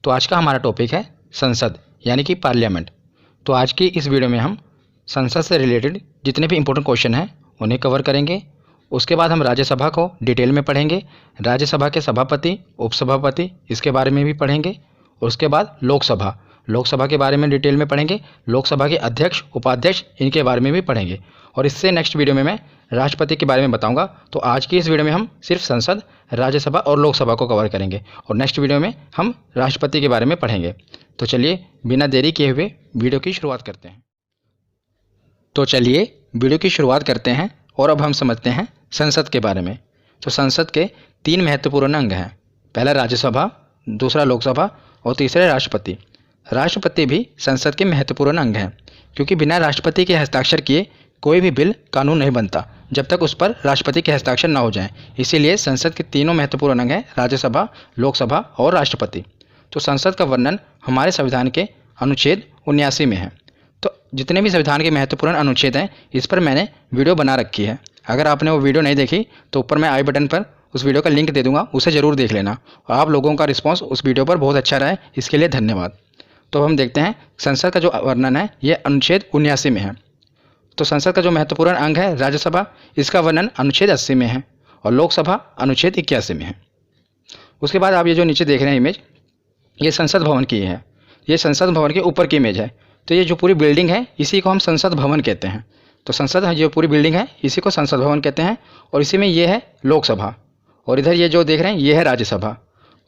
तो आज का हमारा टॉपिक है संसद यानी कि पार्लियामेंट। तो आज की इस वीडियो में हम संसद से रिलेटेड जितने भी इम्पोर्टेंट क्वेश्चन हैं उन्हें कवर करेंगे। उसके बाद हम राज्यसभा को डिटेल में पढ़ेंगे, राज्यसभा के सभापति, उपसभापति इसके बारे में भी पढ़ेंगे। उसके बाद लोकसभा के बारे में डिटेल में पढ़ेंगे, लोकसभा के अध्यक्ष, उपाध्यक्ष इनके बारे में भी पढ़ेंगे। और इससे नेक्स्ट वीडियो में मैं राष्ट्रपति के बारे में बताऊंगा। तो आज की इस वीडियो में हम सिर्फ संसद, राज्यसभा और लोकसभा को कवर करेंगे और नेक्स्ट वीडियो में हम राष्ट्रपति के बारे में पढ़ेंगे। तो चलिए बिना देरी किए हुए वीडियो की शुरुआत करते हैं। और अब हम समझते हैं संसद के बारे में। तो संसद के 3 महत्वपूर्ण अंग हैं। पहला राज्यसभा, दूसरा लोकसभा और तीसरा राष्ट्रपति। राष्ट्रपति भी संसद के महत्वपूर्ण अंग हैं, क्योंकि बिना राष्ट्रपति के हस्ताक्षर किए कोई भी बिल कानून नहीं बनता जब तक उस पर राष्ट्रपति के हस्ताक्षर ना हो जाएं। इसीलिए संसद के तीनों महत्वपूर्ण अंग हैं, राज्यसभा, लोकसभा और राष्ट्रपति। तो संसद का वर्णन हमारे संविधान के अनुच्छेद 79 में है। तो जितने भी संविधान के महत्वपूर्ण अनुच्छेद हैं इस पर मैंने वीडियो बना रखी है। अगर आपने वो वीडियो नहीं देखी तो ऊपर मैं आई बटन पर उस वीडियो का लिंक दे दूंगा, उसे ज़रूर देख लेना। और आप लोगों का रिस्पॉन्स उस वीडियो पर बहुत अच्छा रहा है, इसके लिए धन्यवाद। तो हम देखते हैं संसद का जो वर्णन है ये अनुच्छेद 79 में है। तो संसद का जो महत्वपूर्ण अंग है राज्यसभा, इसका वर्णन अनुच्छेद 80 में है और लोकसभा अनुच्छेद 81 में है। उसके बाद आप ये जो नीचे देख रहे हैं इमेज, ये संसद भवन की है। ये संसद भवन के ऊपर की इमेज है। तो ये जो पूरी बिल्डिंग है इसी को हम संसद भवन कहते हैं। तो संसद जो पूरी बिल्डिंग है इसी को संसद भवन कहते हैं। और इसी में ये है लोकसभा, और इधर ये जो देख रहे हैं ये है राज्यसभा,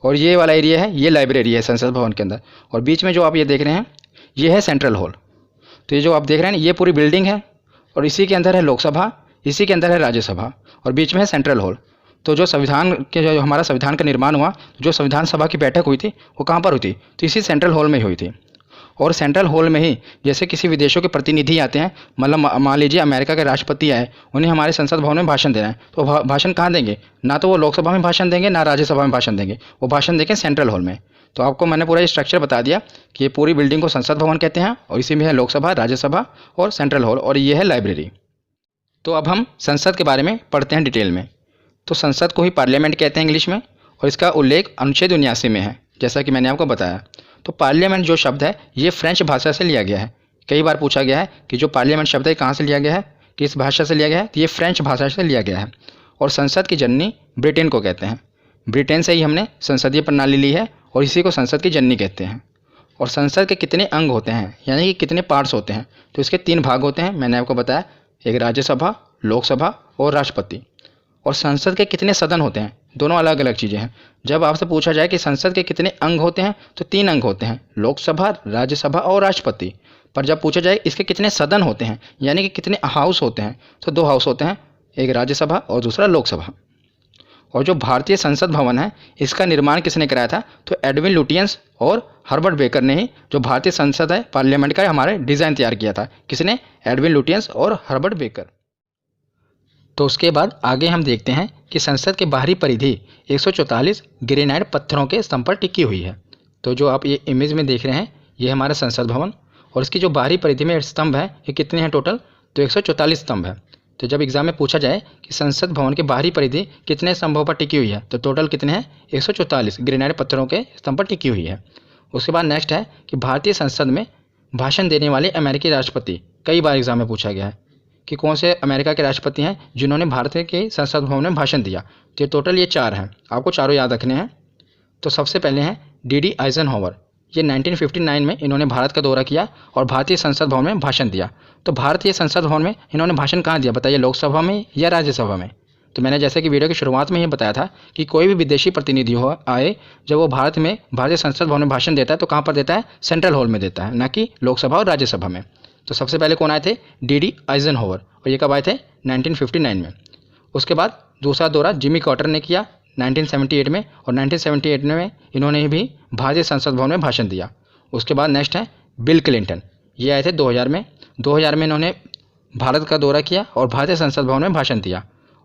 और ये वाला एरिया है ये लाइब्रेरी है संसद भवन के अंदर। और बीच में जो आप ये देख रहे हैं ये है सेंट्रल हॉल। तो ये जो आप देख रहे हैं ये पूरी बिल्डिंग है और इसी के अंदर है लोकसभा, इसी के अंदर है राज्यसभा और बीच में है सेंट्रल हॉल। तो जो संविधान के जो हमारा संविधान का निर्माण हुआ, जो संविधान सभा की बैठक हुई थी वो कहाँ पर हुई थी? तो इसी सेंट्रल हॉल में हुई थी। और सेंट्रल हॉल में ही जैसे किसी विदेशों के प्रतिनिधि आते हैं, मतलब मान लीजिए अमेरिका के राष्ट्रपति आए, उन्हें हमारे संसद भवन में भाषण देना है, तो भाषण कहाँ देंगे? ना तो वो लोकसभा में भाषण देंगे ना राज्यसभा में भाषण देंगे, वो भाषण देंगे सेंट्रल हॉल में। तो आपको मैंने पूरा स्ट्रक्चर बता दिया कि ये पूरी बिल्डिंग को संसद भवन कहते हैं और इसी में है लोकसभा, राज्यसभा और सेंट्रल हॉल, और ये है लाइब्रेरी। तो अब हम संसद के बारे में पढ़ते हैं डिटेल में। तो संसद को ही पार्लियामेंट कहते हैं इंग्लिश में, और इसका उल्लेख अनुच्छेद 79 में है, जैसा कि मैंने आपको बताया। तो पार्लियामेंट जो शब्द है ये फ्रेंच भाषा से लिया गया है। कई बार पूछा गया है कि जो पार्लियामेंट शब्द है कहाँ से लिया गया है, किस भाषा से लिया गया है? तो ये फ्रेंच भाषा से लिया गया है। और संसद की जननी ब्रिटेन को कहते हैं। ब्रिटेन से ही हमने संसदीय प्रणाली ली है और इसी को संसद की जननी कहते हैं। और संसद के कितने अंग होते हैं, यानी कि कितने पार्ट्स होते हैं? तो इसके 3 भाग होते हैं, मैंने आपको बताया, एक राज्यसभा, लोकसभा और राष्ट्रपति। और संसद के कितने सदन होते हैं? दोनों अलग अलग चीज़ें हैं। जब आपसे पूछा जाए कि संसद के कितने अंग होते हैं तो 3 अंग होते हैं, लोकसभा, राज्यसभा और राष्ट्रपति। पर जब पूछा जाए इसके कितने सदन होते हैं, यानी कि कितने हाउस होते हैं, तो 2 हाउस होते हैं, एक राज्यसभा और दूसरा लोकसभा। और जो भारतीय संसद भवन है इसका निर्माण किसने कराया था? तो एडविन लुटियंस और हर्बर्ट बेकर ने ही जो भारतीय संसद है पार्लियामेंट का हमारे डिज़ाइन तैयार किया था। किसने? एडविन लुटियंस और हर्बर्ट बेकर। तो उसके बाद आगे हम देखते हैं कि संसद के बाहरी परिधि 144 ग्रेनाइट पत्थरों के स्तंभ पर टिकी हुई है। तो जो आप ये इमेज में देख रहे हैं ये हमारा संसद भवन, और इसकी जो बाहरी परिधि में स्तंभ है ये कितने हैं टोटल? तो 144 स्तंभ है। तो जब एग्जाम में पूछा जाए कि संसद भवन की बाहरी परिधि कितने स्तंभों पर टिकी हुई है तो टोटल कितने हैं? 144 ग्रेनाइट पत्थरों के स्तंभ पर टिकी हुई है। उसके बाद नेक्स्ट है कि भारतीय संसद में भाषण देने वाले अमेरिकी राष्ट्रपति। कई बार एग्जाम में पूछा गया है कि कौन से अमेरिका के राष्ट्रपति हैं जिन्होंने भारत के संसद भवन में भाषण दिया। तो टोटल ये 4 हैं, आपको चारों याद रखने हैं। तो सबसे पहले हैं डी आइजनहोवर। ये 1959 में इन्होंने भारत का दौरा किया और भारतीय संसद भवन में भाषण दिया। तो भारतीय संसद भवन में इन्होंने भाषण कहाँ दिया बताइए, लोकसभा में या राज्यसभा में? तो मैंने जैसे कि वीडियो की शुरुआत में ही बताया था कि कोई भी विदेशी प्रतिनिधि हो आए, जब वो भारत में भारतीय संसद भवन में भाषण देता है तो कहाँ पर देता है? सेंट्रल हॉल में देता है, ना कि लोकसभा और राज्यसभा में। तो सबसे पहले कौन आए थे? डी आइजनहोवर, और ये कब आए थे? 1959 में। उसके बाद दूसरा दौरा जिमी कार्टर ने किया 1978 में, और 1978 में इन्होंने भी भारतीय संसद भवन में भाषण दिया। उसके बाद नेक्स्ट है बिल क्लिंटन, ये आए थे 2000 में। 2000 में इन्होंने भारत का दौरा किया और भारतीय संसद भवन में भाषण दिया।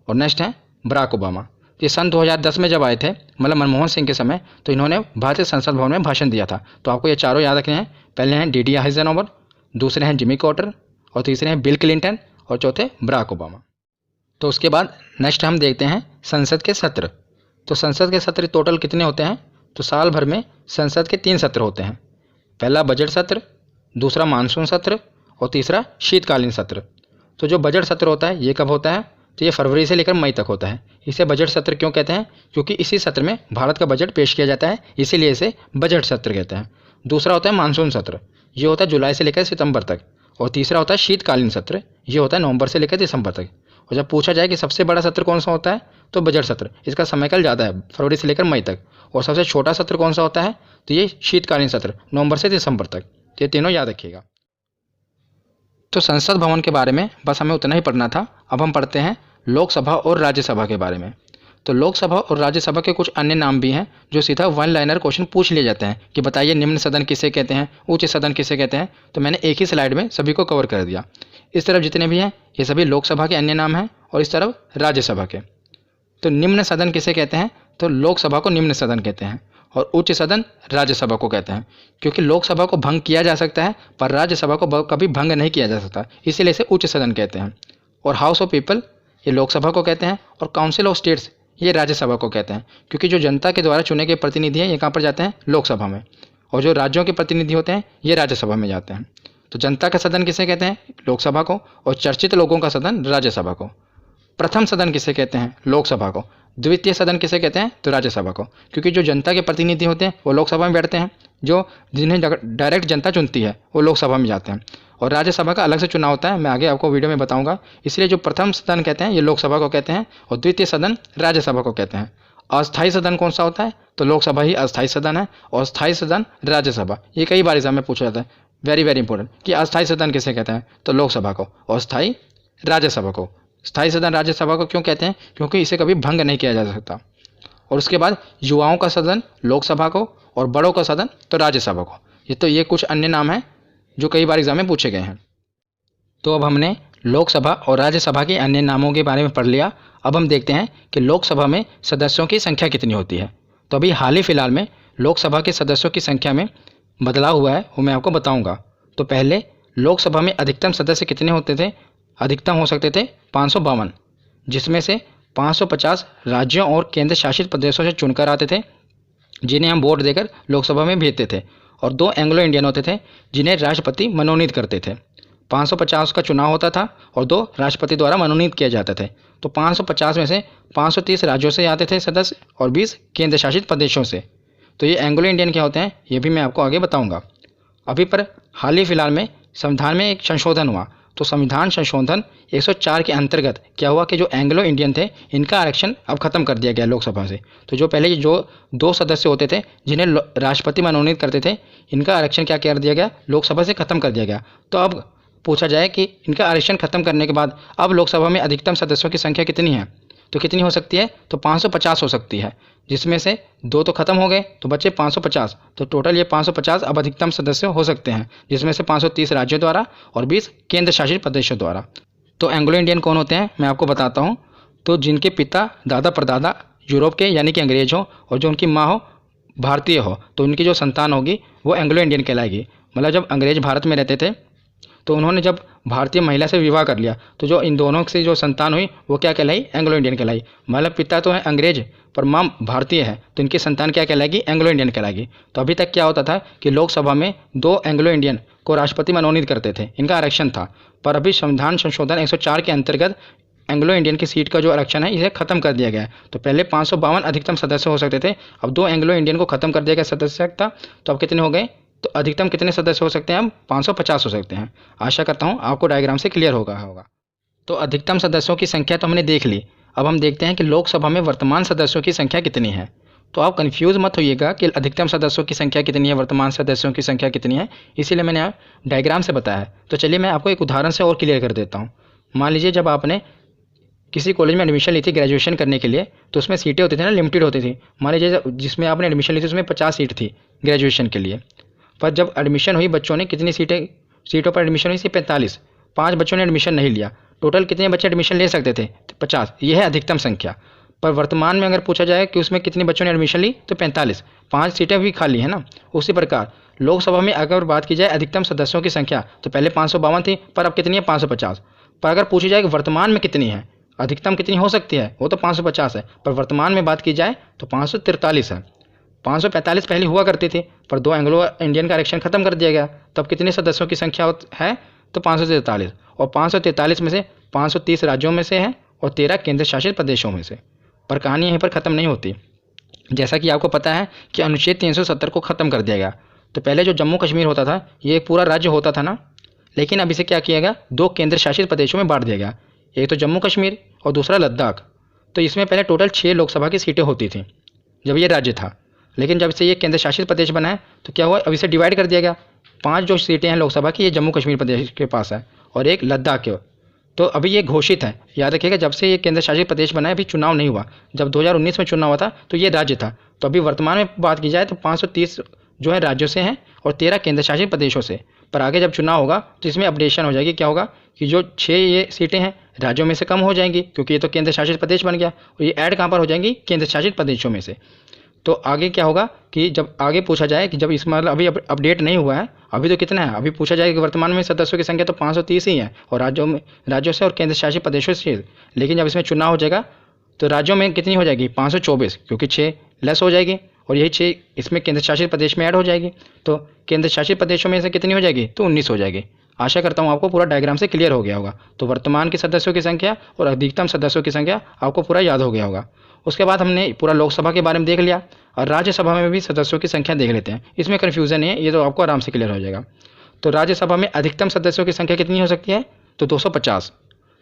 और नेक्स्ट है बराक ओबामा, ये सन 2010 में जब आए थे, मतलब मनमोहन सिंह के समय, तो इन्होंने भारतीय संसद भवन में भाषण दिया था। तो आपको ये चारों याद रखने हैं। पहले हैं डी आइजनहोवर, दूसरे हैं जिमी कार्टर, और तीसरे हैं बिल क्लिंटन, और चौथे बराक ओबामा। तो उसके बाद नेक्स्ट हम देखते हैं संसद के सत्र। तो संसद के सत्र टोटल कितने होते हैं? तो साल भर में संसद के 3 सत्र होते हैं। पहला बजट सत्र, दूसरा मानसून सत्र और तीसरा शीतकालीन सत्र। तो जो बजट सत्र होता है ये कब होता है? तो ये फरवरी से लेकर मई तक होता है। इसे बजट सत्र क्यों कहते हैं? क्योंकि इसी सत्र में भारत का बजट पेश किया जाता है, इसीलिए इसे बजट सत्र कहते हैं। दूसरा होता है मानसून सत्र, ये होता है जुलाई से लेकर सितंबर तक। और तीसरा होता है शीतकालीन सत्र, ये होता है नवंबर से लेकर दिसंबर तक। और जब पूछा जाए कि सबसे बड़ा सत्र कौन सा होता है, तो बजट सत्र, इसका समयकाल ज़्यादा है, फरवरी से लेकर मई तक। और सबसे छोटा सत्र कौन सा होता है, तो ये शीतकालीन सत्र, नवंबर से दिसंबर तक। ये तीनों याद रखिएगा। तो संसद भवन के बारे में बस हमें उतना ही पढ़ना था। अब हम पढ़ते हैं लोकसभा और राज्यसभा के बारे में। तो लोकसभा और राज्यसभा के कुछ अन्य नाम भी हैं जो सीधा वन लाइनर क्वेश्चन पूछ लिए जाते हैं कि बताइए निम्न सदन किसे कहते हैं, उच्च सदन किसे कहते हैं। तो मैंने एक ही स्लाइड में सभी को कवर कर दिया। इस तरफ जितने भी हैं ये सभी लोकसभा के अन्य नाम हैं और इस तरफ राज्यसभा के। तो निम्न सदन किसे कहते हैं? तो लोकसभा को निम्न सदन कहते हैं और उच्च सदन राज्यसभा को कहते हैं। क्योंकि लोकसभा को भंग किया जा सकता है पर राज्यसभा को कभी भंग नहीं किया जा सकता, इसीलिए इसे उच्च सदन कहते हैं। और हाउस ऑफ पीपल ये लोकसभा को कहते हैं और काउंसिल ऑफ स्टेट्स ये राज्यसभा को कहते हैं। क्योंकि जो जनता के द्वारा चुने गए प्रतिनिधि हैं ये कहाँ पर जाते हैं? लोकसभा में। और जो राज्यों के प्रतिनिधि होते हैं ये राज्यसभा में जाते हैं। तो जनता का सदन किसे कहते हैं? लोकसभा को। और चर्चित लोगों का सदन राज्यसभा को। प्रथम सदन किसे कहते हैं? लोकसभा को। द्वितीय सदन किसे कहते हैं? तो राज्यसभा को। क्योंकि जो जनता के प्रतिनिधि होते हैं वो लोकसभा में बैठते हैं, जो जिन्हें डायरेक्ट जनता चुनती है वो लोकसभा में जाते हैं। और राज्यसभा का अलग से चुनाव होता है, मैं आगे आपको वीडियो में बताऊंगा। इसलिए जो प्रथम सदन कहते हैं ये लोकसभा को कहते हैं और द्वितीय सदन राज्यसभा को कहते हैं। अस्थायी सदन कौन सा होता है? तो लोकसभा ही अस्थायी सदन है और स्थायी सदन राज्यसभा। ये कई बार एग्जाम में पूछा जाता है, वेरी वेरी इंपॉर्टेंट, कि अस्थायी सदन किसे कहते हैं? तो लोकसभा को और स्थायी राज्यसभा को। स्थायी सदन राज्यसभा को क्यों कहते हैं? क्योंकि इसे कभी भंग नहीं किया जा सकता। और उसके बाद युवाओं का सदन लोकसभा को और बड़ों का सदन तो राज्यसभा को। ये कुछ अन्य नाम हैं जो कई बार एग्जाम में पूछे गए हैं। तो अब हमने लोकसभा और राज्यसभा के अन्य नामों के बारे में पढ़ लिया। अब हम देखते हैं कि लोकसभा में सदस्यों की संख्या कितनी होती है। तो अभी हाल ही फिलहाल में लोकसभा के सदस्यों की संख्या में बदलाव हुआ है, वो मैं आपको बताऊंगा। तो पहले लोकसभा में अधिकतम सदस्य कितने होते थे? अधिकतम हो सकते थे 552, जिसमें से 550 राज्यों और केंद्र शासित प्रदेशों से चुनकर आते थे, जिन्हें हम वोट देकर लोकसभा में भेजते थे। और 2 एंग्लो इंडियन होते थे जिन्हें राष्ट्रपति मनोनीत करते थे। 550 का चुनाव होता था और 2 राष्ट्रपति द्वारा मनोनीत किए जाते थे। तो 550 में से 530 राज्यों से आते थे सदस्य और 20 केंद्र शासित प्रदेशों से। तो ये एंग्लो इंडियन क्या होते हैं ये भी मैं आपको आगे बताऊंगा। अभी पर हाल ही फिलहाल में संविधान में एक संशोधन हुआ। तो संविधान संशोधन 104 के अंतर्गत क्या हुआ कि जो एंग्लो इंडियन थे इनका आरक्षण अब खत्म कर दिया गया लोकसभा से। तो जो पहले जो 2 सदस्य होते थे जिन्हें राष्ट्रपति मनोनीत करते थे, इनका आरक्षण क्या कर दिया गया? लोकसभा से खत्म कर दिया गया। तो अब पूछा जाए कि इनका आरक्षण खत्म करने के बाद अब लोकसभा में अधिकतम सदस्यों की संख्या कितनी है? तो कितनी हो सकती है? तो 550 हो सकती है, जिसमें से 2 तो खत्म हो गए तो बचे 550। तो टोटल ये 550 अब अधिकतम सदस्य हो सकते हैं, जिसमें से 530 राज्यों द्वारा और 20 केंद्र शासित प्रदेशों द्वारा। तो एंग्लो इंडियन कौन होते हैं मैं आपको बताता हूँ। तो जिनके पिता दादा परदादा यूरोप के यानी कि अंग्रेज हो और जो उनकी माँ हो भारतीय हो, तो उनकी जो संतान होगी वो एंग्लो इंडियन कहलाएगी। मतलब जब अंग्रेज भारत में रहते थे तो उन्होंने जब भारतीय महिला से विवाह कर लिया, तो जो इन दोनों से जो संतान हुई वो क्या कहलाई? एंग्लो इंडियन कहलाई। मतलब पिता तो है अंग्रेज पर माँ भारतीय है, तो इनकी संतान क्या कहलाएगी? एंग्लो इंडियन कहलाएगी। तो अभी तक क्या होता था कि लोकसभा में 2 एंग्लो इंडियन को राष्ट्रपति मनोनीत करते थे, इनका आरक्षण था। पर अभी संविधान संशोधन 104 के अंतर्गत एंग्लो इंडियन की सीट का जो आरक्षण है इसे खत्म कर दिया गया है। तो पहले 552 अधिकतम सदस्य हो सकते थे, अब 2 एंग्लो इंडियन को खत्म कर दिया गया सदस्यता। तो अब कितने हो गए? तो अधिकतम कितने सदस्य हो सकते हैं? अब 550 हो सकते हैं। आशा करता हूँ आपको डायग्राम से क्लियर होगा। तो अधिकतम सदस्यों की संख्या तो हमने देख ली। अब हम देखते हैं कि लोकसभा में वर्तमान सदस्यों की संख्या कितनी है। तो आप कंफ्यूज मत होइएगा कि अधिकतम सदस्यों की संख्या कितनी है, वर्तमान सदस्यों की संख्या कितनी है, इसीलिए मैंने डायग्राम से बताया है। तो चलिए मैं आपको एक उदाहरण से और क्लियर कर देता हूँ। मान लीजिए जब आपने किसी कॉलेज में एडमिशन ली थी ग्रेजुएशन करने के लिए, तो उसमें सीटें होती थी ना, लिमिटेड होती थी। मान लीजिए जिसमें आपने एडमिशन ली थी उसमें 50 सीट थी ग्रेजुएशन के लिए। पर जब एडमिशन हुई बच्चों ने कितनी सीटों पर एडमिशन हुई थी? 45। 5 बच्चों ने एडमिशन नहीं लिया। टोटल कितने बच्चे एडमिशन ले सकते थे? 50। यह है अधिकतम संख्या। पर वर्तमान में अगर पूछा जाए कि उसमें कितने बच्चों ने एडमिशन ली, तो 45। 5 सीटें भी खाली है ना। उसी प्रकार लोकसभा में अगर बात की जाए अधिकतम सदस्यों की संख्या, तो पहले 552 थी पर अब कितनी है? 550। पर अगर पूछी जाए कि वर्तमान में कितनी है, अधिकतम कितनी हो सकती है, वो तो 550 है, पर वर्तमान में बात की जाए तो 543 है। 545 पहले हुआ करती थी, पर 2 एंग्लो इंडियन का आरक्षण खत्म कर दिया गया। तब कितने सदस्यों की संख्या है? तो 543, और 543 में से 530 राज्यों में से है और 13 केंद्र शासित प्रदेशों में से। पर कहानी यहीं पर ख़त्म नहीं होती। जैसा कि आपको पता है कि अनुच्छेद 370 को ख़त्म कर दिया गया। तो पहले जो जम्मू कश्मीर होता था ये एक पूरा राज्य होता था ना, लेकिन अब इसे क्या किया गया, 2 केंद्र शासित प्रदेशों में बांट दिया गया। एक तो जम्मू कश्मीर और दूसरा लद्दाख। तो इसमें पहले टोटल 6 लोकसभा की सीटें होती थी जब ये राज्य था, लेकिन जब से ये केंद्र शासित प्रदेश बना है तो क्या हुआ, अब इसे डिवाइड कर दिया गया। 5 जो सीटें हैं लोकसभा की ये जम्मू कश्मीर प्रदेश के पास है और एक लद्दाख के। तो अभी ये घोषित है, याद रखिएगा, जब से ये केंद्र शासित प्रदेश बना है अभी चुनाव नहीं हुआ। जब 2019 में चुनाव हुआ था तो ये राज्य था। तो अभी वर्तमान में बात की जाए तो 530 जो है राज्यों से हैं और 13 केंद्र शासित प्रदेशों से। पर आगे जब चुनाव होगा तो इसमें अपडेशन हो जाएगी। क्या होगा कि जो 6 ये सीटें हैं राज्यों में से कम हो जाएंगी, क्योंकि ये तो केंद्र शासित प्रदेश बन गया, और ये ऐड कहाँ पर हो जाएंगी, केंद्र शासित प्रदेशों में से। तो आगे क्या होगा कि जब आगे पूछा जाए कि जब इस मतलब अभी अपडेट नहीं हुआ है, अभी तो कितना है, अभी पूछा जाए कि वर्तमान में सदस्यों की संख्या तो 530 ही है और राज्यों से और केंद्र शासित प्रदेशों से। लेकिन जब इसमें चुनाव हो जाएगा तो राज्यों में कितनी हो जाएगी, 524, क्योंकि 6 लेस हो जाएगी और यही 6 इसमें केंद्र शासित प्रदेश में ऐड हो जाएगी। तो केंद्र शासित प्रदेशों में से कितनी हो जाएगी, तो 19 हो जाएगी। आशा करता हूँ आपको पूरा डायग्राम से क्लियर हो गया होगा। तो वर्तमान के सदस्यों की संख्या और अधिकतम सदस्यों की संख्या आपको पूरा याद हो गया होगा। उसके बाद हमने पूरा लोकसभा के बारे में देख लिया और राज्यसभा में भी सदस्यों की संख्या देख लेते हैं। इसमें कन्फ्यूज़न नहीं है, ये तो आपको आराम से क्लियर हो जाएगा। तो राज्यसभा में अधिकतम सदस्यों की संख्या कितनी हो सकती है, तो 250।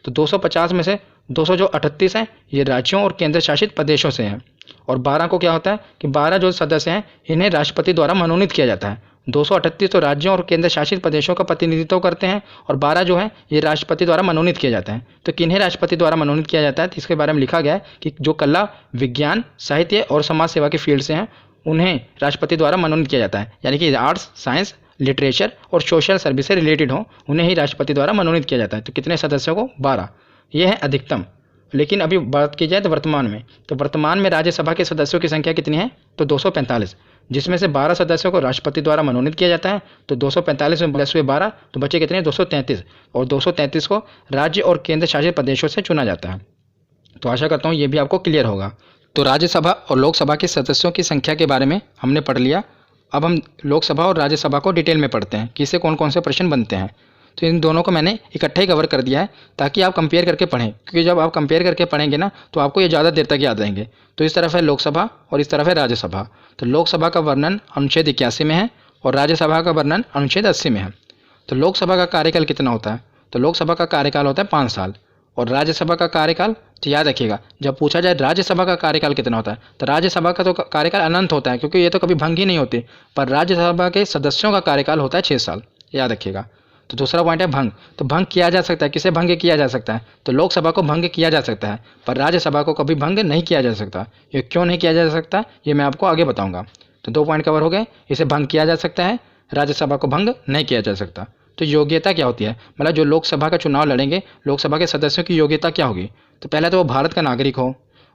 तो 250 में से 200 जो 38 हैं ये राज्यों और केंद्र शासित प्रदेशों से हैं, और 12 को क्या होता है कि 12 जो सदस्य हैं इन्हें राष्ट्रपति द्वारा मनोनीत किया जाता है। 238 तो राज्यों और केंद्र शासित प्रदेशों का प्रतिनिधित्व करते हैं और 12 जो है ये राष्ट्रपति द्वारा मनोनीत किया जाता है। तो किन्हें राष्ट्रपति द्वारा मनोनीत किया जाता है, तो इसके बारे में लिखा गया है कि जो कला, विज्ञान, साहित्य और समाज सेवा के फील्ड से हैं उन्हें राष्ट्रपति द्वारा मनोनीत किया जाता है। यानी कि आर्ट्स, साइंस, लिटरेचर और सोशल सर्विस से रिलेटेड हो उन्हें ही राष्ट्रपति द्वारा मनोनीत किया जाता है। तो कितने सदस्यों को, 12। ये है अधिकतम। लेकिन अभी बात की जाए तो वर्तमान में, तो वर्तमान में राज्यसभा के सदस्यों की संख्या कितनी है, तो 245, जिसमें से 12 सदस्यों को राष्ट्रपति द्वारा मनोनीत किया जाता है। तो 245 में प्लस हुए 12 तो बचे कितने, 233, और 233 को राज्य और केंद्र शासित प्रदेशों से चुना जाता है। तो आशा करता हूँ ये भी आपको क्लियर होगा। तो राज्यसभा और लोकसभा के सदस्यों की संख्या के बारे में हमने पढ़ लिया। अब हम लोकसभा और राज्यसभा को डिटेल में पढ़ते हैं कि इससे कौन कौन से प्रश्न बनते हैं। तो इन दोनों को मैंने इकट्ठा ही कवर कर दिया है ताकि आप कंपेयर करके पढ़ें, क्योंकि जब आप कंपेयर करके पढ़ेंगे ना तो आपको ये ज़्यादा देर तक याद रहेंगे। तो इस तरफ है लोकसभा और इस तरफ है राज्यसभा। तो लोकसभा का वर्णन अनुच्छेद 81 में है और राज्यसभा का वर्णन अनुच्छेद 80 में है। तो लोकसभा का कार्यकाल कितना होता है, तो लोकसभा का कार्यकाल होता है 5 साल और राज्यसभा का कार्यकाल, तो याद रखिएगा जब पूछा जाए राज्यसभा का कार्यकाल कितना होता है तो राज्यसभा का तो कार्यकाल अनंत होता है, क्योंकि ये तो कभी भंग ही नहीं होती। पर राज्यसभा के सदस्यों का कार्यकाल होता है 6 साल, याद रखिएगा। तो दूसरा पॉइंट है भंग। तो भंग किया जा सकता है, किसे भंग किया जा सकता है, तो लोकसभा को भंग किया जा सकता है पर राज्यसभा को कभी भंग नहीं किया जा सकता। ये क्यों नहीं किया जा सकता ये मैं आपको आगे बताऊंगा। तो 2 पॉइंट कवर हो गए, इसे भंग किया जा सकता है, राज्यसभा को भंग नहीं किया जा सकता। तो योग्यता क्या होती है, मतलब जो लोकसभा का चुनाव लड़ेंगे लोकसभा के सदस्यों की योग्यता क्या होगी, तो पहले तो वो भारत का नागरिक हो।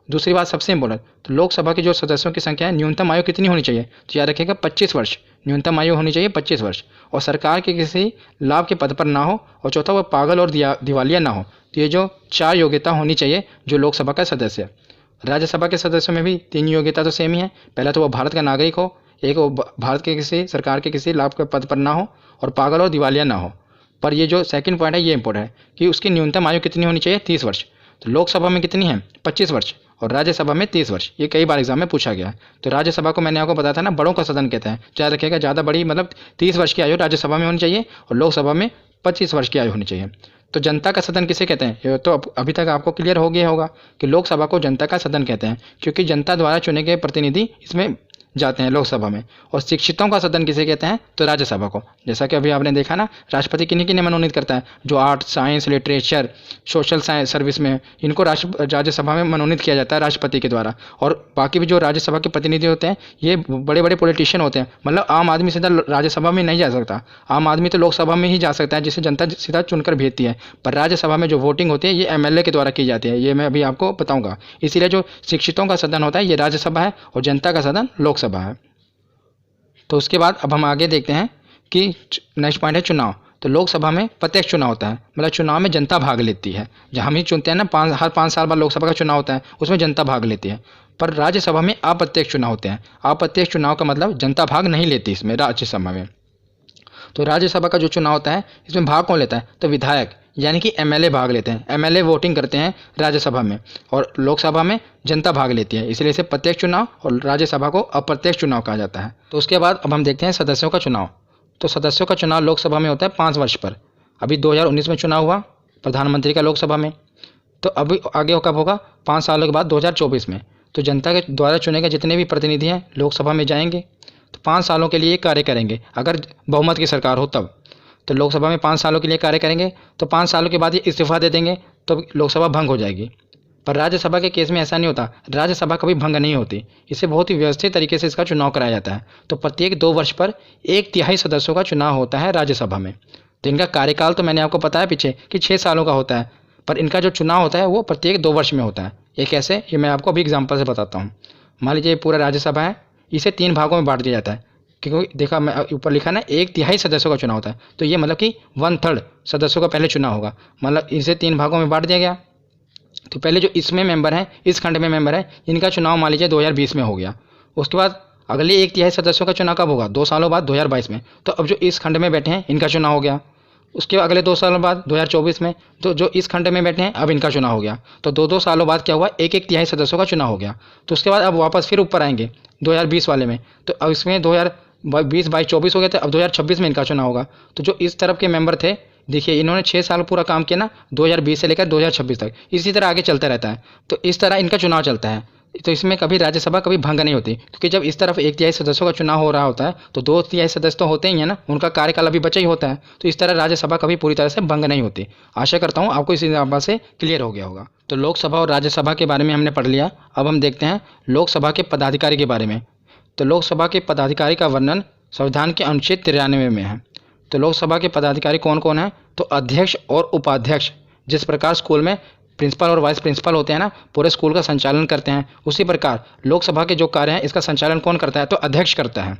दूसरी बात सबसे इम्पोर्टेंट, तो लोकसभा के जो सदस्यों की संख्या है न्यूनतम आयु कितनी होनी चाहिए, तो याद रखिएगा 25 वर्ष, न्यूनतम आयु होनी चाहिए 25 वर्ष, और सरकार के किसी लाभ के पद पर ना हो, और चौथा वो पागल और दिवालिया ना हो। तो ये जो 4 योग्यता होनी चाहिए जो लोकसभा का सदस्य है। राज्यसभा के सदस्यों में भी 3 योग्यता तो सेम ही है, पहला तो वो भारत का नागरिक हो, एक वो भारत के किसी सरकार के किसी लाभ के पद पर ना हो और पागल और दिवालिया ना हो। पर ये जो सेकंड पॉइंट है ये इंपॉर्टेंट है कि उसकी न्यूनतम आयु कितनी होनी चाहिए, 30 वर्ष। तो लोकसभा में कितनी है, 25 वर्ष और राज्यसभा में 30 वर्ष। ये कई बार एग्जाम में पूछा गया है। तो राज्यसभा को मैंने आपको बताया था ना बड़ों का सदन कहते हैं, याद रखिएगा ज़्यादा बड़ी मतलब 30 वर्ष की आयु राज्यसभा में होनी चाहिए और लोकसभा में 25 वर्ष की आयु होनी चाहिए। तो जनता का सदन किसे कहते हैं, ये तो अभी तक आपको क्लियर हो गया होगा कि लोकसभा को जनता का सदन कहते हैं, क्योंकि जनता द्वारा चुने गए प्रतिनिधि इसमें जाते हैं लोकसभा में। और शिक्षितों का सदन किसे कहते हैं, तो राज्यसभा को। जैसा कि अभी आपने देखा ना राष्ट्रपति किन्हीं किन्हीं मनोनीत करता है, जो art, science, literature, social science service में इनको राज्यसभा में मनोनीत किया जाता है राष्ट्रपति के द्वारा। और बाकी भी जो राज्यसभा के प्रतिनिधि होते हैं ये बड़े बड़े पॉलिटिशियन होते हैं, मतलब आम आदमी सीधा राज्यसभा में नहीं जा सकता। आम आदमी तो लोकसभा में ही जा सकता है जिसे जनता सीधा चुनकर भेजती है, पर राज्यसभा में जो वोटिंग होती है ये MLA के द्वारा की जाती है। ये मैं अभी आपको बताऊँगा। इसीलिए जो शिक्षितों का सदन होता है ये राज्यसभा है और जनता का सदन लोकसभा है। तो उसके बाद अब हम आगे देखते हैं कि नेक्स्ट पॉइंट है चुनाव। तो लोकसभा में प्रत्यक्ष चुनाव होता है, मतलब चुनाव में जनता भाग लेती है। जहाँ हम ही चुनते हैं ना, हर 5 साल बाद लोकसभा का चुनाव होता है, उसमें जनता भाग लेती है। पर राज्यसभा में अप्रत्यक्ष चुनाव होते हैं। अप्रत्यक्ष चुनाव का मतलब जनता भाग नहीं लेती इसमें राज्यसभा में। तो राज्यसभा का जो चुनाव होता है इसमें भाग कौन लेता है, तो विधायक यानी कि एमएलए भाग लेते हैं। एमएलए वोटिंग करते हैं राज्यसभा में और लोकसभा में जनता भाग लेती है, इसलिए इसे प्रत्यक्ष चुनाव और राज्यसभा को अप्रत्यक्ष चुनाव कहा जाता है। तो उसके बाद अब हम देखते हैं सदस्यों का चुनाव। तो सदस्यों का चुनाव लोकसभा में होता है 5 वर्ष पर। अभी 2019 में चुनाव हुआ प्रधानमंत्री का लोकसभा में, तो अभी आगे कब होगा, 5 सालों के बाद 2024 में। तो जनता के द्वारा चुने गए जितने भी प्रतिनिधि हैं लोकसभा में जाएंगे, तो 5 सालों के लिए कार्य करेंगे। अगर बहुमत की सरकार हो तब तो लोकसभा में 5 सालों के लिए कार्य करेंगे, तो 5 सालों के बाद ये इस्तीफा दे देंगे तो लोकसभा भंग हो जाएगी। पर राज्यसभा के केस में ऐसा नहीं होता, राज्यसभा कभी भंग नहीं होती। इसे बहुत ही व्यवस्थित तरीके से इसका चुनाव कराया जाता है। तो प्रत्येक 2 वर्ष पर 1/3 सदस्यों का चुनाव होता है राज्यसभा में। तो इनका कार्यकाल तो मैंने आपको बताया पीछे कि 6 सालों का होता है, पर इनका जो चुनाव होता है वो प्रत्येक 2 वर्ष में होता है। ये कैसे, ये मैं आपको अभी एग्जाम्पल से बताता हूँ। मान लीजिए पूरा राज्यसभा है, इसे 3 भागों में बांट दिया जाता है, क्योंकि देखा मैं ऊपर लिखा ना 1/3 सदस्यों का चुनाव होता है, तो ये मतलब कि 1/3 सदस्यों का पहले चुनाव होगा। मतलब इसे 3 भागों में बांट दिया गया। तो पहले जो इसमें मेंबर हैं, इस खंड में मेंबर है, इनका चुनाव मान लीजिए 2020 में हो गया। उसके बाद अगले 1/3 सदस्यों का चुनाव कब होगा, 2 सालों बाद 2022 में। तो अब जो इस खंड में बैठे हैं इनका चुनाव हो गया। उसके अगले 2 सालों बाद 2024 में तो जो इस खंड में बैठे हैं अब इनका चुनाव हो गया। तो 2-2 सालों बाद क्या हुआ, 1/3 सदस्यों का चुनाव हो गया। तो उसके बाद अब वापस फिर ऊपर आएंगे 2020 वाले में, तो अब इसमें 2020, 22, 24 हो गया, तो अब 2026 में इनका चुनाव होगा। तो जो इस तरफ के मेंबर थे, देखिए इन्होंने 6 साल पूरा काम किया ना, 2020 से लेकर 2026 तक, इसी तरह आगे चलता रहता है। तो इस तरह इनका चुनाव चलता है। तो इसमें कभी राज्यसभा कभी भंग नहीं होती, क्योंकि जब इस तरफ 1/3 सदस्यों का चुनाव हो रहा होता है तो 2/3 सदस्य तो होते ही हैं ना, उनका कार्यकाल अभी बचा ही होता है। तो इस तरह राज्यसभा कभी पूरी तरह से भंग नहीं होती। आशा करता हूँ आपको इस बात से क्लियर हो गया होगा। तो लोकसभा और राज्यसभा के बारे में हमने पढ़ लिया। अब हम देखते हैं लोकसभा के पदाधिकारी के बारे में। तो लोकसभा के पदाधिकारी का वर्णन संविधान के अनुच्छेद 93 में है। तो लोकसभा के पदाधिकारी कौन कौन है, तो अध्यक्ष और उपाध्यक्ष। जिस प्रकार स्कूल में प्रिंसिपल और वाइस प्रिंसिपल होते हैं ना, पूरे स्कूल का संचालन करते हैं, उसी प्रकार लोकसभा के जो कार्य हैं इसका संचालन कौन करता है, तो अध्यक्ष करता है।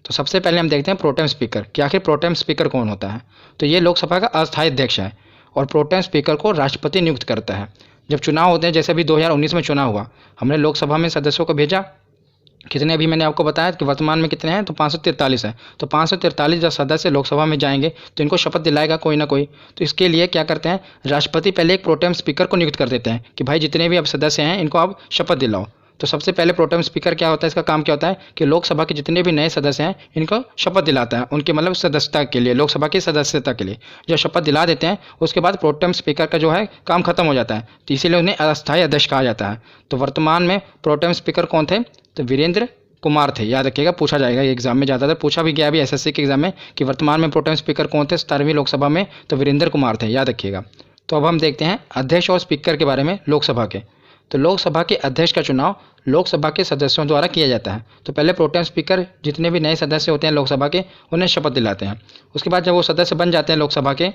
तो सबसे पहले हम देखते हैं प्रोटेम स्पीकर, कि आखिर प्रोटेम स्पीकर कौन होता है। तो ये लोकसभा का अस्थायी अध्यक्ष है और प्रोटेम स्पीकर को राष्ट्रपति नियुक्त करता है। जब चुनाव होते हैं, जैसे अभी 2019 में चुनाव हुआ, हमने लोकसभा में सदस्यों को भेजा, कितने अभी मैंने आपको बताया कि वर्तमान में कितने हैं, तो 543 है। तो 543 जब सदस्य लोकसभा में जाएंगे तो इनको शपथ दिलाएगा कोई ना कोई। तो इसके लिए क्या करते हैं, राष्ट्रपति पहले एक प्रोटेम स्पीकर को नियुक्त कर देते हैं कि भाई जितने भी अब सदस्य हैं इनको आप शपथ दिलाओ। तो सबसे पहले प्रोटेम स्पीकर क्या होता है, इसका काम क्या होता है कि लोकसभा के जितने भी नए सदस्य हैं इनको शपथ दिलाता है, उनके मतलब सदस्यता के लिए, लोकसभा की सदस्यता के लिए। जब शपथ दिला देते हैं उसके बाद प्रोटेम स्पीकर का जो है काम खत्म हो जाता है, तो इसीलिए उन्हें अस्थायी अध्यक्ष कहा जाता है। तो वर्तमान में प्रोटेम स्पीकर कौन थे, तो वीरेंद्र कुमार थे। याद रखिएगा, पूछा जाएगा एग्जाम में, ज़्यादातर पूछा भी गया अभी एसएससी के एग्जाम में कि वर्तमान में प्रोटेम स्पीकर कौन थे 17वीं लोकसभा में, तो वीरेंद्र कुमार थे, याद रखिएगा। तो अब हम देखते हैं अध्यक्ष और स्पीकर के बारे में लोकसभा के। तो लोकसभा के अध्यक्ष का चुनाव लोकसभा के सदस्यों द्वारा किया जाता है। तो पहले प्रोटेम स्पीकर जितने भी नए सदस्य होते हैं लोकसभा के उन्हें शपथ दिलाते हैं। उसके बाद जब वो सदस्य बन जाते हैं लोकसभा के,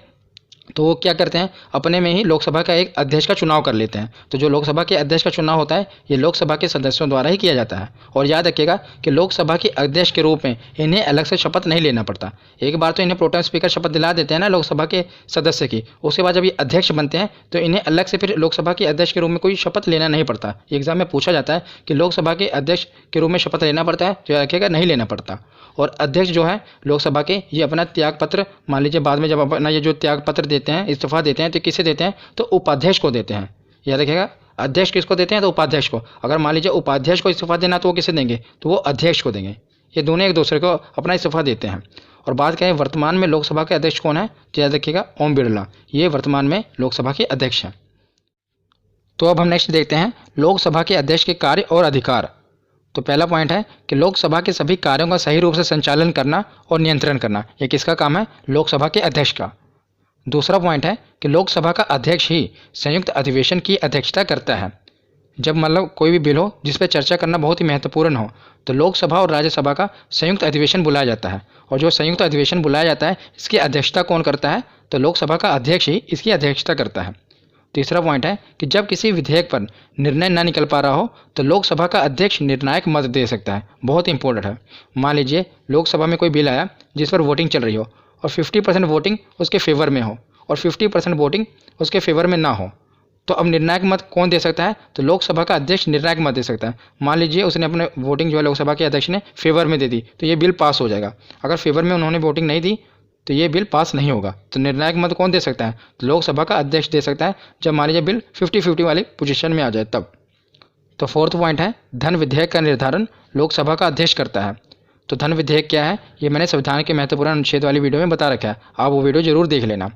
तो वो क्या करते हैं, अपने में ही लोकसभा का एक अध्यक्ष का चुनाव कर लेते हैं। तो जो लोकसभा के अध्यक्ष का चुनाव होता है ये लोकसभा के सदस्यों द्वारा ही किया जाता है। और याद रखिएगा कि लोकसभा के अध्यक्ष के रूप में इन्हें अलग से शपथ नहीं लेना पड़ता। एक बार तो इन्हें प्रोटेम स्पीकर शपथ दिला देते हैं ना लोकसभा के सदस्य की, उसके बाद जब ये अध्यक्ष बनते हैं तो इन्हें अलग से फिर लोकसभा के अध्यक्ष के रूप में कोई शपथ लेना नहीं पड़ता। एग्जाम में पूछा जाता है कि लोकसभा के अध्यक्ष के रूप में शपथ लेना पड़ता है, तो याद रखिएगा नहीं लेना पड़ता। और अध्यक्ष जो है लोकसभा के, ये अपना त्याग पत्र, मान लीजिए बाद में जब अपना ये जो त्याग पत्र देते हैं, इस्तीफा देते हैं, तो किसे देते हैं, तो उपाध्यक्ष को देते हैं। याद रखिएगा, अध्यक्ष किसको देते हैं, तो उपाध्यक्ष को। अगर मान लीजिए उपाध्यक्ष को इस्तीफा देना तो वो किसे देंगे, तो वो अध्यक्ष को देंगे। ये दोनों एक दूसरे को अपना इस्तीफा देते हैं। और बात करें वर्तमान में लोकसभा के अध्यक्ष कौन है, तो याद रखिएगा ओम बिरला, ये वर्तमान में लोकसभा के अध्यक्ष हैं। तो अब हम नेक्स्ट देखते हैं लोकसभा के अध्यक्ष के कार्य और अधिकार। तो पहला पॉइंट है कि लोकसभा के सभी कार्यों का सही रूप से संचालन करना और नियंत्रण करना, ये किसका काम है, लोकसभा के अध्यक्ष का। दूसरा पॉइंट है कि लोकसभा का अध्यक्ष ही संयुक्त अधिवेशन की अध्यक्षता करता है। जब मतलब कोई भी बिल हो जिस पर चर्चा करना बहुत ही महत्वपूर्ण हो, तो लोकसभा और राज्यसभा का संयुक्त अधिवेशन बुलाया जाता है। और जो संयुक्त अधिवेशन बुलाया जाता है इसकी अध्यक्षता कौन करता है, तो लोकसभा का अध्यक्ष ही इसकी अध्यक्षता करता है। तीसरा पॉइंट है कि जब किसी विधेयक पर निर्णय न निकल पा रहा हो तो लोकसभा का अध्यक्ष निर्णायक मत दे सकता है। बहुत इंपॉर्टेंट है। मान लीजिए लोकसभा में कोई बिल आया जिस पर वोटिंग चल रही हो और 50% वोटिंग उसके फेवर में हो और 50% वोटिंग उसके फेवर में ना हो, तो अब निर्णायक मत कौन दे सकता है? तो लोकसभा का अध्यक्ष निर्णायक मत दे सकता है। मान लीजिए उसने अपने वोटिंग जो है लोकसभा के अध्यक्ष ने फेवर में दे दी तो ये बिल पास हो जाएगा। अगर फेवर में उन्होंने वोटिंग नहीं दी तो ये बिल पास नहीं होगा। तो निर्णायक मत कौन दे सकता है? तो लोकसभा का अध्यक्ष दे सकता है, जब मान लीजिए बिल 50-50 वाली पोजीशन में आ जाए तब। तो फोर्थ पॉइंट है धन विधेयक का निर्धारण लोकसभा का अध्यक्ष करता है। तो धन विधेयक क्या है ये मैंने संविधान के महत्वपूर्ण अनुच्छेद वाली वीडियो में बता रखा है, आप वो वीडियो जरूर देख लेना।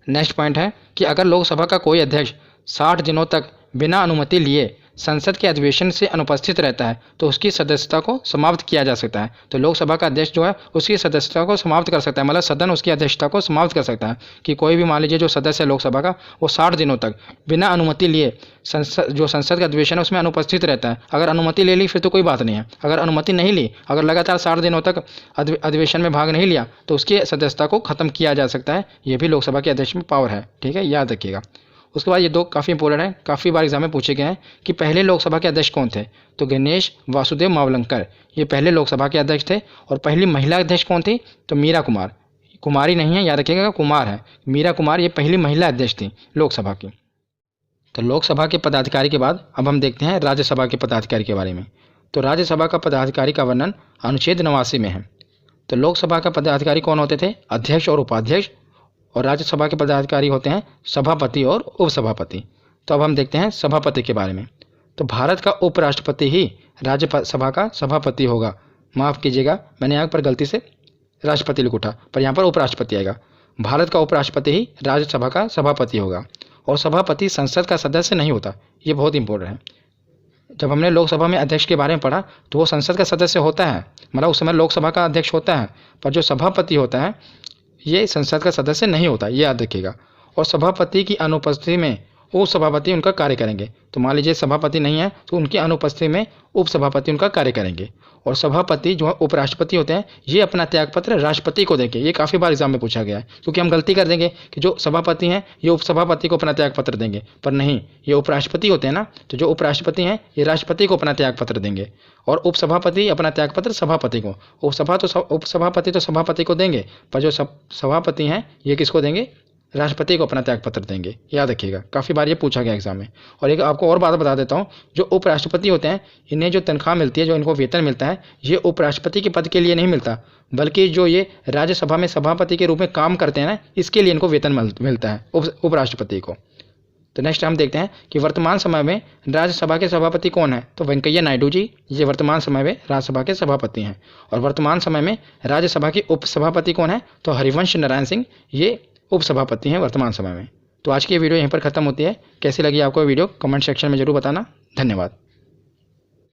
नेक्स्ट पॉइंट है कि अगर लोकसभा का कोई अध्यक्ष 60 दिनों तक बिना अनुमति लिए संसद के अधिवेशन से अनुपस्थित रहता है तो उसकी सदस्यता को समाप्त किया जा सकता है। तो लोकसभा का अध्यक्ष जो है उसकी सदस्यता को समाप्त कर सकता है, मतलब सदन उसकी अध्यक्षता को समाप्त कर सकता है कि कोई भी मान लीजिए जो सदस्य है लोकसभा का वो 60 दिनों तक बिना अनुमति लिए संसद का अधिवेशन है उसमें अनुपस्थित रहता है। अगर अनुमति ले ली फिर तो कोई बात नहीं है, अगर अनुमति नहीं ली, अगर लगातार 60 दिनों तक अधिवेशन में भाग नहीं लिया तो उसकी सदस्यता को खत्म किया जा सकता है। ये भी लोकसभा के अध्यक्ष में पावर है, ठीक है, याद रखिएगा। उसके बाद ये दो काफ़ी इंपॉर्टेंट है, काफ़ी बार एग्जाम में पूछे गए हैं कि पहले लोकसभा के अध्यक्ष कौन थे? तो गणेश वासुदेव मावलंकर ये पहले लोकसभा के अध्यक्ष थे। और पहली महिला अध्यक्ष कौन थी? तो मीरा कुमार, कुमारी नहीं है, याद रखिएगा कुमार है, मीरा कुमार ये पहली महिला अध्यक्ष थी लोकसभा की। तो लोकसभा के पदाधिकारी के बाद अब हम देखते हैं राज्यसभा के पदाधिकारी के बारे में। तो राज्यसभा का पदाधिकारी का वर्णन अनुच्छेद 89 में है। तो लोकसभा का पदाधिकारी कौन होते थे? अध्यक्ष और उपाध्यक्ष। और राज्यसभा के पदाधिकारी होते हैं सभापति और उपसभापति। तो अब हम देखते हैं सभापति के बारे में। तो भारत का उपराष्ट्रपति ही राज्यसभा का सभापति होगा। माफ़ कीजिएगा, मैंने यहाँ पर गलती से राष्ट्रपति लिख उठा, पर यहाँ पर उपराष्ट्रपति आएगा। भारत का उपराष्ट्रपति ही राज्यसभा का सभापति होगा। और सभापति संसद का सदस्य नहीं होता, ये बहुत इंपॉर्टेंट है। जब हमने लोकसभा में अध्यक्ष के बारे में पढ़ा तो वो संसद का सदस्य होता है, मतलब उस समय लोकसभा का अध्यक्ष होता है, पर जो सभापति होता है ये संसद का सदस्य नहीं होता, ये याद रखिएगा। और सभापति की अनुपस्थिति में उपसभापति उनका कार्य करेंगे। तो मान लीजिए सभापति नहीं है तो उनकी अनुपस्थिति में उपसभापति उनका कार्य करेंगे। और सभापति जो है उपराष्ट्रपति होते हैं ये अपना त्यागपत्र राष्ट्रपति को देंगे। ये काफ़ी बार एग्जाम में पूछा गया है, क्योंकि हम गलती कर देंगे कि जो सभापति हैं ये उपसभापति को अपना त्यागपत्र देंगे, पर नहीं, ये उपराष्ट्रपति होते हैं ना, तो जो उपराष्ट्रपति हैं ये राष्ट्रपति को अपना त्यागपत्र देंगे और उपसभापति अपना त्यागपत्र सभापति को। उपसभापति तो सभापति को देंगे, पर जो सभापति हैं ये किसको देंगे? राष्ट्रपति को अपना त्यागपत्र देंगे, याद रखिएगा, काफ़ी बार ये पूछा गया एग्जाम में। और एक आपको और बात बता देता हूँ, जो उपराष्ट्रपति होते हैं इन्हें जो तनख्वाह मिलती है, जो इनको वेतन मिलता है, ये उपराष्ट्रपति के पद के लिए नहीं मिलता, बल्कि जो ये राज्यसभा में सभापति के रूप में काम करते हैं ना, इसके लिए इनको वेतन मिलता है उपराष्ट्रपति को। तो नेक्स्ट हम देखते हैं कि वर्तमान समय में राज्यसभा के सभापति कौन है? तो वेंकैया नायडू जी ये वर्तमान समय में राज्यसभा के सभापति हैं। और वर्तमान समय में राज्यसभा के उपसभापति कौन है? तो हरिवंश नारायण सिंह ये उपसभापति हैं वर्तमान समय में। तो आज की वीडियो यहीं पर ख़त्म होती है। कैसी लगी आपको वीडियो कमेंट सेक्शन में जरूर बताना। धन्यवाद।